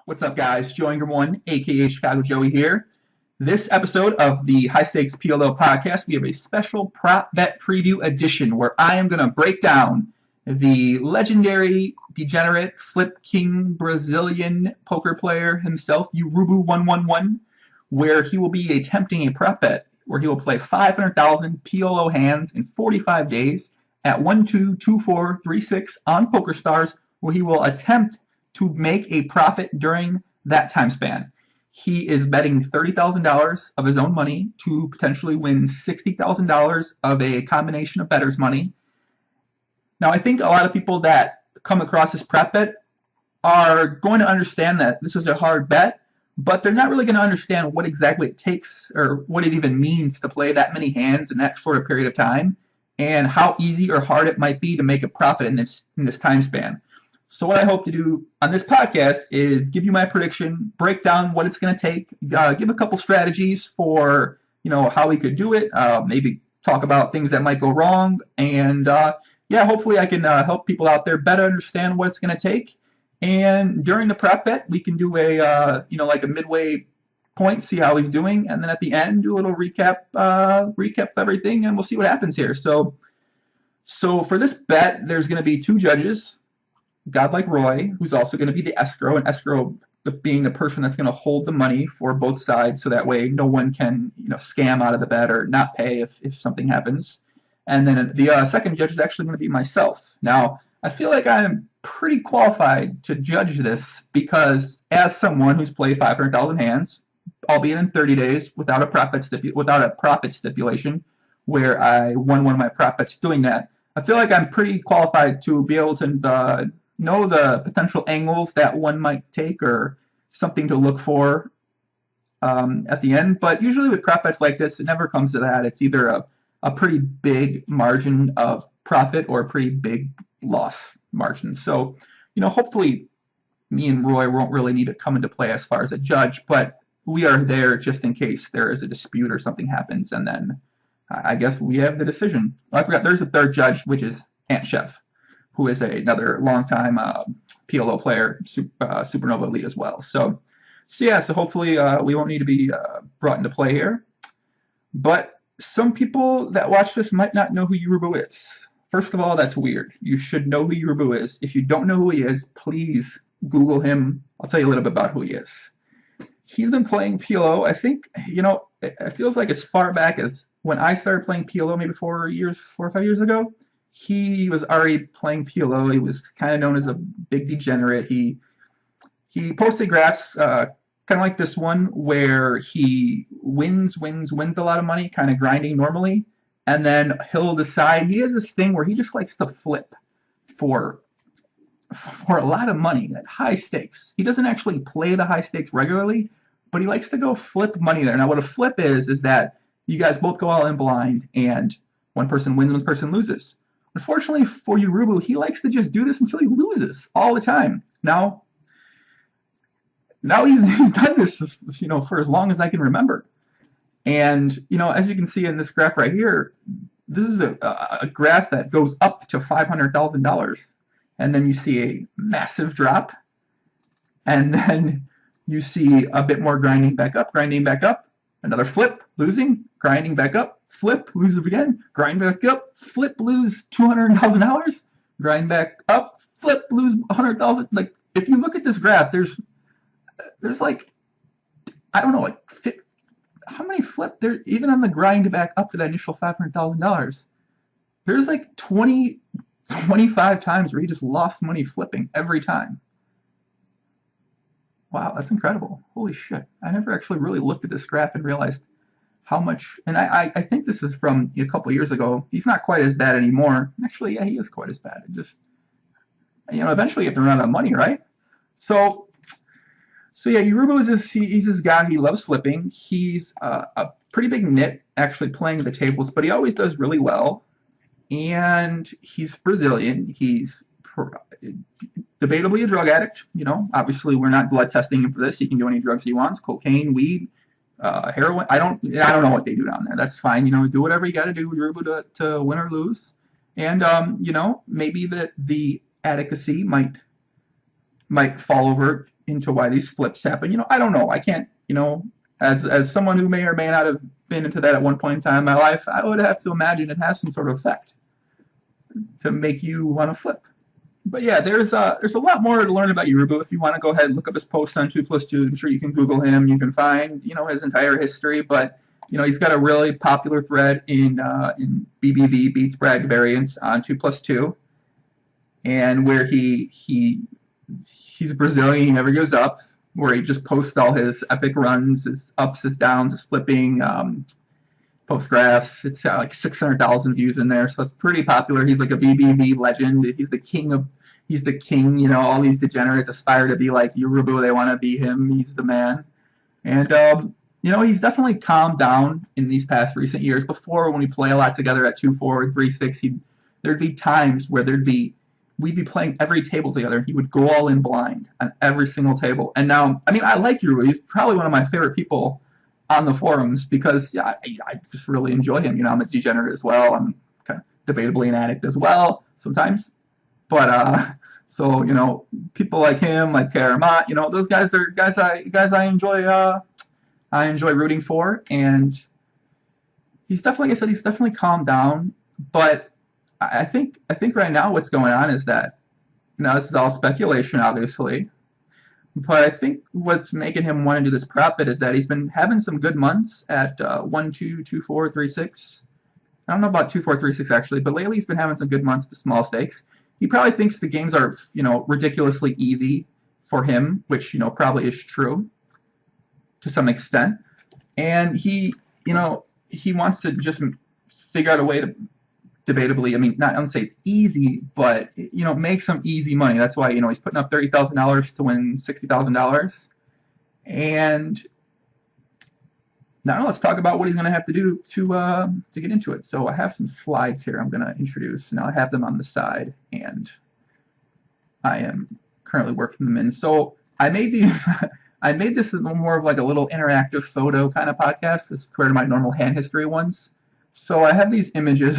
What's up, guys? Joeingram1, aka Chicago Joey here. This episode of the High Stakes PLO podcast, we have a special prop bet preview edition where I am going to break down the legendary, degenerate, flip king Brazilian poker player himself, Urubu111, where he will be attempting a prop bet where he will play 500,000 PLO hands in 45 days at 1, 2, 2, 4, 3, 6 on PokerStars, where he will attempt to make a profit during that time span. He is betting $30,000 of his own money to potentially win $60,000 of a combination of bettors' money. Now, I think a lot of people that come across this prop bet are going to understand that this is a hard bet, but they're not really going to understand what exactly it takes or what it even means to play that many hands in that short a period of time, and how easy or hard it might be to make a profit in this time span. So what I hope to do on this podcast is give you my prediction, break down what it's going to take, give a couple strategies for how we could do it, maybe talk about things that might go wrong, and hopefully I can help people out there better understand what it's going to take. And during the prop bet, we can do a like a midway point, see how he's doing, and then at the end do a little recap of everything, and we'll see what happens here. So for this bet, there's going to be two judges. Godlike Roy, who's also going to be the escrow, and escrow being the person that's going to hold the money for both sides, so that way no one can scam out of the bet or not pay if something happens. And then the second judge is actually going to be myself. Now, I feel like I'm pretty qualified to judge this because as someone who's played 500,000 hands, albeit in 30 days, without a profit stipulation, where I won one of my prop bets doing that, I feel like I'm pretty qualified to be able to know the potential angles that one might take or something to look for at the end. But usually with prop bets like this, it never comes to that. It's either a pretty big margin of profit or a pretty big loss margin. So, hopefully me and Roy won't really need to come into play as far as a judge, but we are there just in case there is a dispute or something happens, and then I guess we have the decision. Oh, I forgot, there's a third judge, which is Ant Chef, who is another longtime PLO player, Supernova Elite as well. So hopefully we won't need to be brought into play here. But some people that watch this might not know who Urubu is. First of all, that's weird. You should know who Urubu is. If you don't know who he is, please Google him. I'll tell you a little bit about who he is. He's been playing PLO, I think, it feels like as far back as when I started playing PLO, maybe 4 or 5 years ago. He was already playing PLO. He was kind of known as a big degenerate. He posted graphs kind of like this one where he wins a lot of money, kind of grinding normally, and then he'll decide, he has this thing where he just likes to flip for a lot of money at high stakes. He doesn't actually play the high stakes regularly, but he likes to go flip money there. Now what a flip is that you guys both go all in blind, and one person wins, one person loses. Unfortunately for Urubu, he likes to just do this until he loses all the time. Now he's done this, for as long as I can remember. And, as you can see in this graph right here, this is a graph that goes up to $500,000. And then you see a massive drop. And then you see a bit more grinding back up, another flip, losing, grinding back up, flip, lose again, grind back up, flip, lose $200,000, grind back up, flip, lose $100,000. Like, if you look at this graph, there's like, I don't know, like how many flip there, even on the grind back up to that initial $500,000, there's like 25 times where he just lost money flipping every time. Wow, that's incredible. Holy shit. I never actually really looked at this graph and realized how much, and I think this is from a couple years ago. He's not quite as bad anymore. Actually, yeah, he is quite as bad. It just, eventually you have to run out of money, right? So yeah, Urubu is he's this guy. He loves flipping. He's a pretty big nit actually playing the tables, but he always does really well. And he's Brazilian. He's debatably a drug addict. Obviously we're not blood testing him for this. He can do any drugs he wants: cocaine, weed, heroin. I don't know what they do down there. That's fine. Do whatever you got to do, Urubu, to win or lose. And maybe the advocacy might fall over into why these flips happen. I don't know. I can't, as someone who may or may not have been into that at one point in time in my life, I would have to imagine it has some sort of effect to make you want to flip. But yeah, there's a lot more to learn about Urubu. If you want to go ahead and look up his post on 2plus2, I'm sure you can Google him. You can find his entire history. But he's got a really popular thread in BBV Beats Bragg Variants on 2plus2, and where he's Brazilian. He never gives up. Where he just posts all his epic runs, his ups, his downs, his flipping. Post graphs. It's got like 600,000 views in there, so it's pretty popular. He's like a BBV legend. He's the king. All these degenerates aspire to be like Urubu. They want to be him. He's the man. And he's definitely calmed down in these past recent years. Before, when we play a lot together at 2-4 and 3-6, there'd be times where we'd be playing every table together. He would go all in blind on every single table. And now, I like Yuru. He's probably one of my favorite people on the forums because I just really enjoy him. I'm a degenerate as well. I'm kind of debatably an addict as well sometimes. But so people like him, like Karamat, those guys are guys I enjoy. I enjoy rooting for, and he's definitely calmed down. But I think right now what's going on is that this is all speculation, obviously. But I think what's making him want to do this prop bet is that he's been having some good months at 1-2, 2-4, 3-6. I don't know about 2-4, 3-6 actually, but lately he's been having some good months at the small stakes. He probably thinks the games are, ridiculously easy for him, which, probably is true to some extent. And he wants to just figure out a way to, debatably, I don't say it's easy, but make some easy money. That's why he's putting up $30,000 to win $60,000. And now let's talk about what he's going to have to do to get into it. So I have some slides here I'm going to introduce. Now I have them on the side, and I am currently working them in. So I made these. I made this more of like a little interactive photo kind of podcast as compared to my normal hand history ones. So I have these images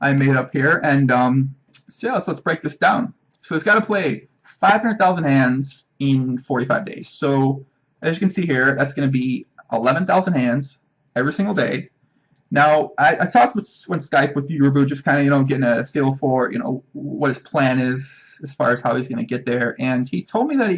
I made up here, and so let's break this down. So it's got to play 500,000 hands in 45 days. So as you can see here, that's going to be 11,000 hands every single day. Now I talked with Skype with Urubu, just kind of getting a feel for what his plan is as far as how he's going to get there, and he told me that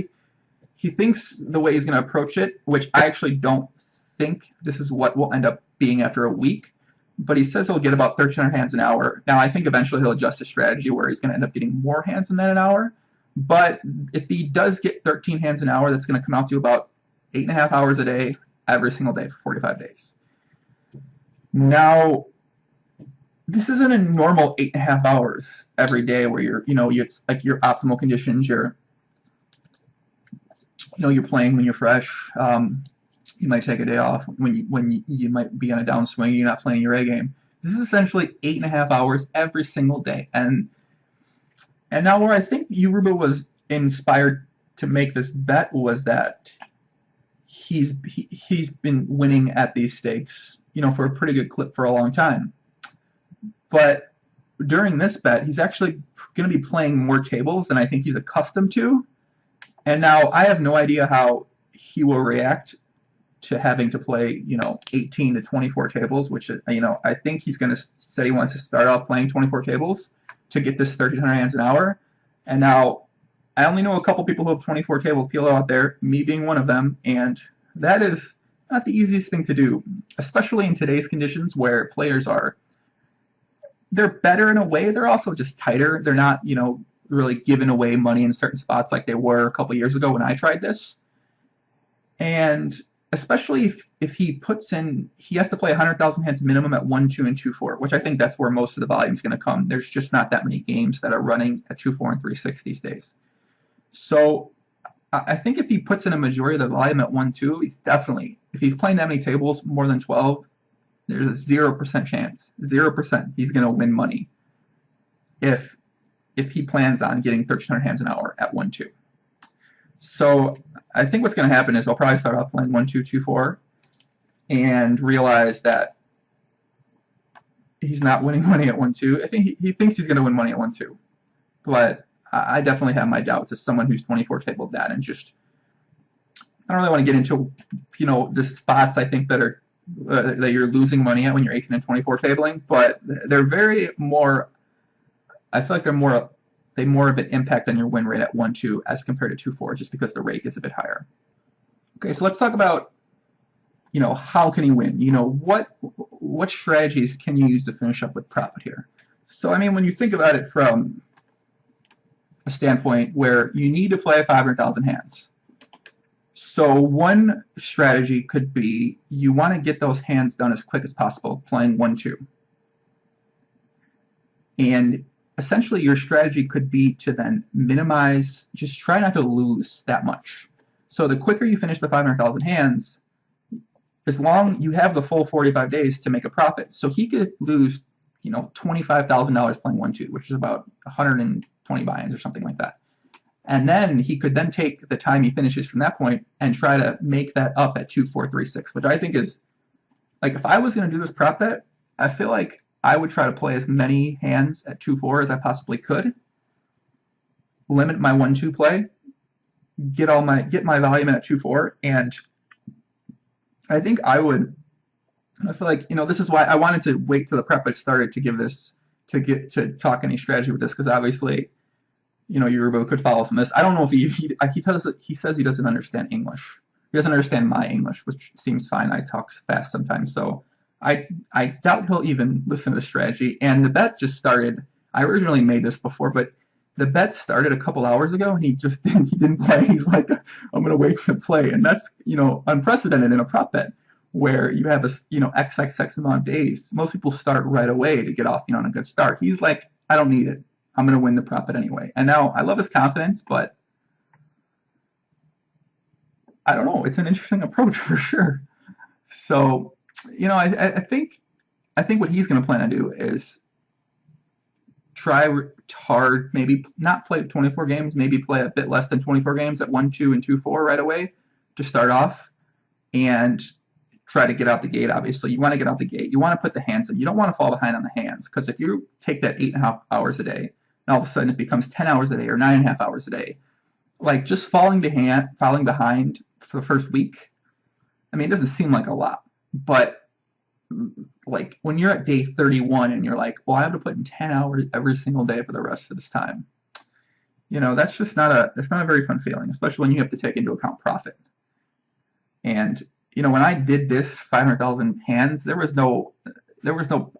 he thinks the way he's going to approach it, which I actually don't think this is what will end up being after a week. But he says he'll get about 1,300 hands an hour. Now, I think eventually he'll adjust his strategy where he's going to end up getting more hands than that an hour. But if he does get 13 hands an hour, that's going to come out to about 8.5 hours a day, every single day for 45 days. Now, this isn't a normal 8.5 hours every day where it's like your optimal conditions. You're playing when you're fresh. You might take a day off when you might be on a downswing. You're not playing your A game. This is essentially 8.5 hours every single day. And now where I think Urubu was inspired to make this bet was that he's been winning at these stakes, for a pretty good clip for a long time. But during this bet, he's actually going to be playing more tables than I think he's accustomed to. And now I have no idea how he will react to having to play, 18 to 24 tables, which, I think he's going to say he wants to start off playing 24 tables to get this 1,300 hands an hour. And now I only know a couple people who have 24 table PLO out there, me being one of them, and that is not the easiest thing to do, especially in today's conditions where players they're better in a way, they're also just tighter. They're not, really giving away money in certain spots like they were a couple years ago when I tried this. And especially if he puts in, he has to play 100,000 hands minimum at 1-2 and 2-4, which I think that's where most of the volume is going to come. There's just not that many games that are running at 2-4 and 3-6 these days. So I think if he puts in a majority of the volume at 1-2, he's definitely, if he's playing that many tables, more than 12, there's a 0% chance, 0% he's going to win money if he plans on getting 1,300 hands an hour at 1-2. So I think what's going to happen is I'll probably start off playing 1-2, 2-4 and realize that he's not winning money at 1-2. I think he thinks he's going to win money at 1-2. But I definitely have my doubts as someone who's 24 tabled that and just I don't really want to get into, the spots I think that are that you're losing money at when you're 18 and 24 tabling, but they're very more. I feel like they more of an impact on your win rate at 1-2 as compared to 2-4, just because the rake is a bit higher. Okay, so let's talk about, how can you win? What strategies can you use to finish up with profit here? So I mean, when you think about it from a standpoint where you need to play 500,000 hands. So one strategy could be you want to get those hands done as quick as possible, playing 1-2. And essentially your strategy could be to then minimize, just try not to lose that much. So the quicker you finish the 500,000 hands, as long you have the full 45 days to make a profit. So he could lose, $25,000 playing 1-2, which is about 120 buy-ins or something like that. And then he could then take the time he finishes from that point and try to make that up at 2, 4, 3, 6, which I think is, like, if I was going to do this prop bet, I feel like I would try to play as many hands at 2-4 as I possibly could, limit my 1-2 play, get my volume at 2-4, and I think I feel like, this is why I wanted to wait till the prep bet started to give this, to talk any strategy with this, because obviously, Urubu could follow some of this. I don't know if he says he doesn't understand English. He doesn't understand my English, which seems fine. I talk fast sometimes, so I doubt he'll even listen to the strategy. And the bet just started. I originally made this before, but the bet started a couple hours ago, and he didn't play. He's like, I'm gonna wait to play, and that's unprecedented in a prop bet where you have a XXX amount of days. Most people start right away to get off on a good start. He's like, I don't need it. I'm going to win the prop bet anyway. And now I love his confidence, but I don't know. It's an interesting approach for sure. So, I think what he's going to plan to do is try hard, maybe not play 24 games, maybe play a bit less than 24 games at 1-2 and 2-4 right away to start off and try to get out the gate. Obviously, you want to get out the gate. You want to put the hands in. You don't want to fall behind on the hands, because if you take that 8.5 hours a day, and all of a sudden it becomes 10 hours a day or 9.5 hours a day, like just falling behind for the first week, I mean, it doesn't seem like a lot, but like when you're at day 31 and you're like, well, I have to put in 10 hours every single day for the rest of this time, that's just not a very fun feeling, especially when you have to take into account profit. And when I did this 500,000 hands, I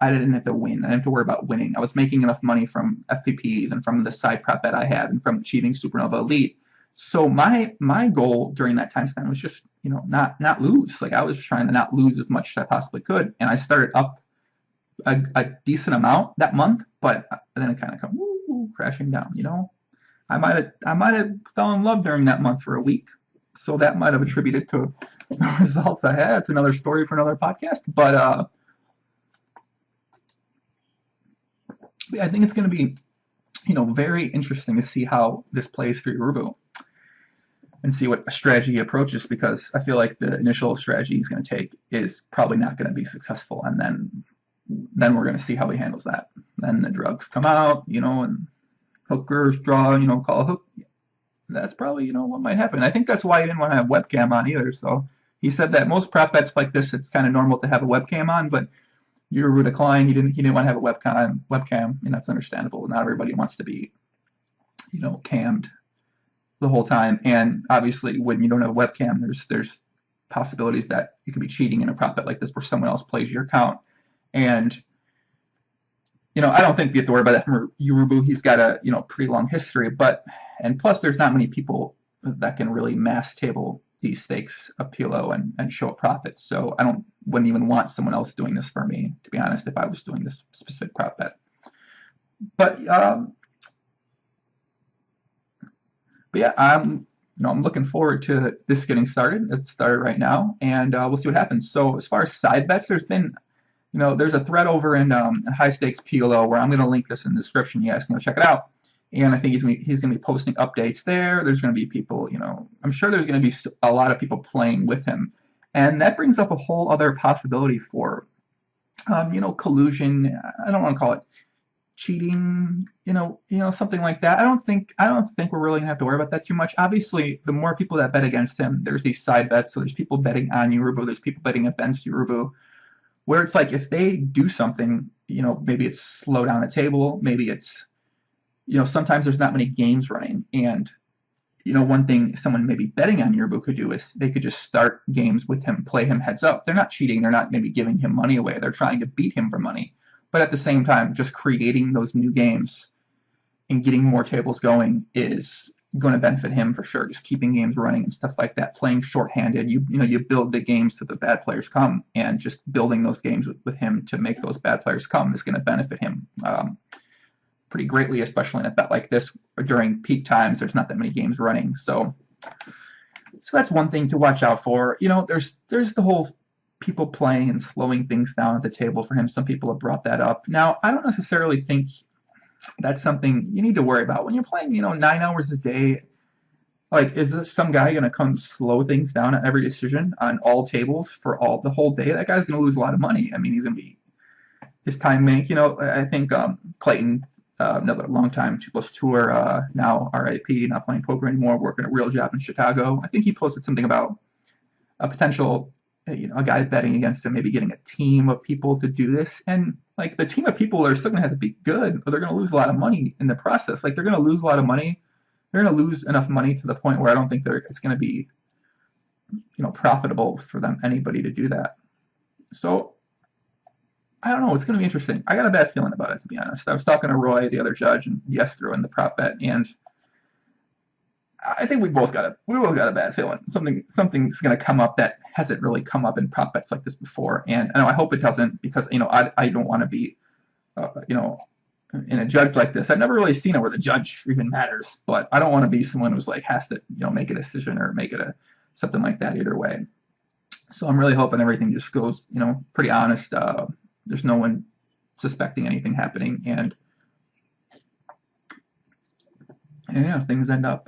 didn't have to win. I didn't have to worry about winning. I was making enough money from FPPs and from the side prop bet I had and from achieving Supernova Elite. So my goal during that time span was just, not lose. Like, I was trying to not lose as much as I possibly could. And I started up a decent amount that month, but then it kind of come crashing down, I might have fell in love during that month for a week. So that might have attributed to the results I had. It's another story for another podcast. But I think it's going to be, very interesting to see how this plays for Urubu and see what strategy he approaches, because I feel like the initial strategy he's going to take is probably not going to be successful, and then we're going to see how he handles that. Then the drugs come out, and hookers draw, call a hook. That's probably, what might happen. I think that's why he didn't want to have webcam on either. So he said that most prop bets like this, it's kind of normal to have a webcam on, but Yuru declined. He didn't want to have a webcam, and that's understandable. Not everybody wants to be, cammed the whole time. And obviously, when you don't have a webcam, there's possibilities that you could be cheating in a prop bet like this, where someone else plays your account. And I don't think we have to worry about that from Urubu. He's got a pretty long history, and plus there's not many people that can really mass table these stakes of PLO and show a profit. So I wouldn't even want someone else doing this for me, to be honest, if I was doing this specific prop bet. But yeah, I'm looking forward to this getting started. It's started right now, and we'll see what happens. So as far as side bets, there's been, there's a thread over in High Stakes PLO where I'm going to link this in the description. You guys can go check it out. And I think he's going to be posting updates there. There's going to be people, I'm sure there's going to be a lot of people playing with him. And that brings up a whole other possibility for, collusion. I don't want to call it. cheating, something like that. I don't think we're really gonna have to worry about that too much. Obviously, the more people that bet against him, there's these side bets. So there's people betting on Urubu, there's people betting against Urubu, where it's like if they do something, maybe it's slow down a table, maybe it's, sometimes there's not many games running, and one thing someone maybe betting on Yuru could do is they could just start games with him, play him heads up. They're not cheating. They're not maybe giving him money away. They're trying to beat him for money. But at the same time, just creating those new games and getting more tables going is going to benefit him for sure. Just keeping games running and stuff like that. Playing shorthanded, you build the games so the bad players come, and just building those games with him to make those bad players come is going to benefit him pretty greatly, especially in a bet like this during peak times. There's not that many games running, so that's one thing to watch out for. There's the whole people playing and slowing things down at the table for him. Some people have brought that up. Now, I don't necessarily think that's something you need to worry about when you're playing. 9 hours a day. Like, is this some guy going to come slow things down at every decision on all tables for the whole day? That guy's going to lose a lot of money. I mean, he's going to be his time bank. I think Clayton. Another long time 2+ tour, now RIP, not playing poker anymore, working a real job in Chicago. I think he posted something about a potential, a guy betting against him, maybe getting a team of people to do this. And like the team of people are still going to have to be good, but they're going to lose a lot of money in the process. Like they're going to lose a lot of money. They're going to lose enough money to the point where I don't think it's going to be, profitable for anybody to do that. So I don't know. It's going to be interesting. I got a bad feeling about it, to be honest. I was talking to Roy, the other judge, and the escrow in the prop bet, and I think we both got a bad feeling. Something's going to come up that hasn't really come up in prop bets like this before, and I hope it doesn't, because I don't want to be, in a judge like this. I've never really seen it where the judge even matters, but I don't want to be someone who's like has to make a decision or make it something like that either way. So I'm really hoping everything just goes pretty honest. There's no one suspecting anything happening, and yeah, things end up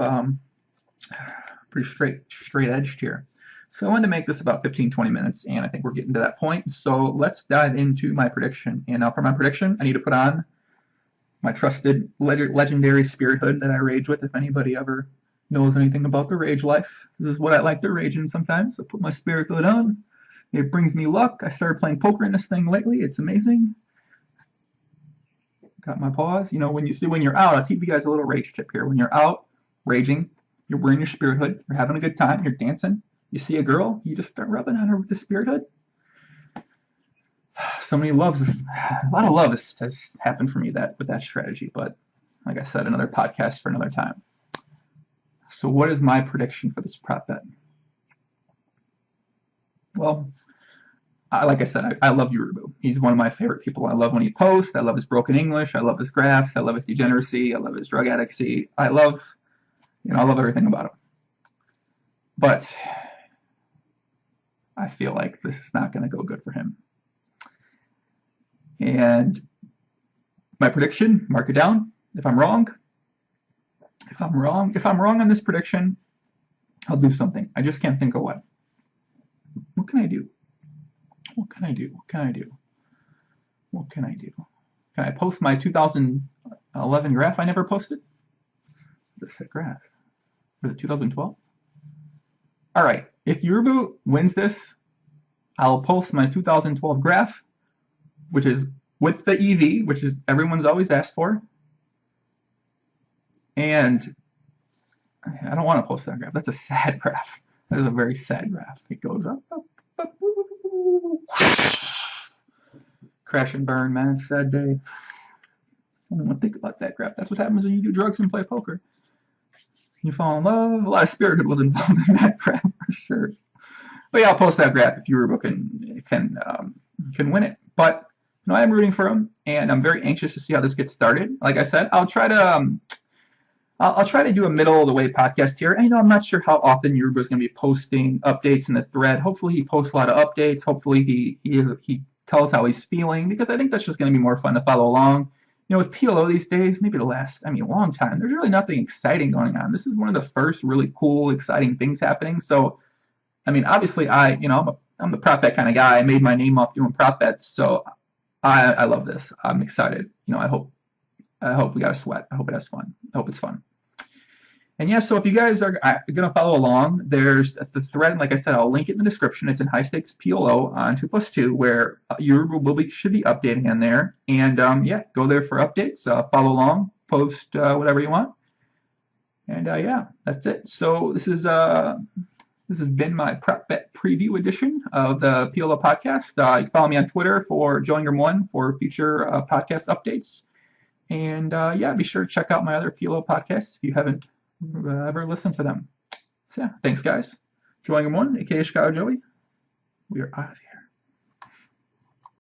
pretty straight edged here. So I wanted to make this about 15-20 minutes, and I think we're getting to that point. So let's dive into my prediction. And now for my prediction, I need to put on my trusted legendary spirit hood that I rage with. If anybody ever knows anything about the rage life, this is what I like to rage in sometimes. I put my spirit hood on. It brings me luck. I started playing poker in this thing lately. It's amazing. Got my paws. When you're out, I'll give you guys a little rage tip here. When you're out raging, you're wearing your spirit hood, you're having a good time, you're dancing, you see a girl, you just start rubbing on her with the spirit hood. A lot of love has happened for me with that strategy, but like I said, another podcast for another time. So what is my prediction for this prop bet? Well, like I said, I love Urubu. He's one of my favorite people. I love when he posts. I love his broken English. I love his graphs. I love his degeneracy. I love his drug addictsy. I love everything about him. But I feel like this is not going to go good for him. And my prediction, mark it down. If I'm wrong on this prediction, I'll do something. I just can't think of what. What can I do? Can I post my 2011 graph I never posted? It's a sick graph. Was it 2012? All right. If Urubu wins this, I'll post my 2012 graph, which is with the EV, which is everyone's always asked for. And I don't want to post that graph. That's a sad graph. That is a very sad graph. It goes up, up, up, crash and burn, man. Sad day. I don't want to think about that graph. That's what happens when you do drugs and play poker. You fall in love. A lot of spirit was involved in that graph for sure. But yeah, I'll post that graph if Urubu can win it. But I am rooting for him, and I'm very anxious to see how this gets started. Like I said, I'll try to do a middle of the way podcast here. And I'm not sure how often Urubu is going to be posting updates in the thread. Hopefully he posts a lot of updates. Hopefully he tells how he's feeling, because I think that's just going to be more fun to follow along. With PLO these days, maybe a long time, there's really nothing exciting going on. This is one of the first really cool, exciting things happening. So, obviously I'm the prop bet kind of guy. I made my name off doing prop bets. So I love this. I'm excited. I hope I hope we got a sweat. I hope it has fun. I hope it's fun. And yeah, so if you guys are going to follow along, there's the thread, and like I said, I'll link it in the description. It's in High Stakes PLO on 2+2, where Yuru should be updating in there. And yeah, go there for updates. Follow along, post whatever you want. And yeah, that's it. So this has been my prop bet preview edition of the PLO podcast. You can follow me on Twitter for Joeingram1 for future podcast updates. And yeah, be sure to check out my other PLO podcasts if you haven't ever listened to them. So yeah, thanks guys. Joeingram1, aka Chicago Joey. We are out of here.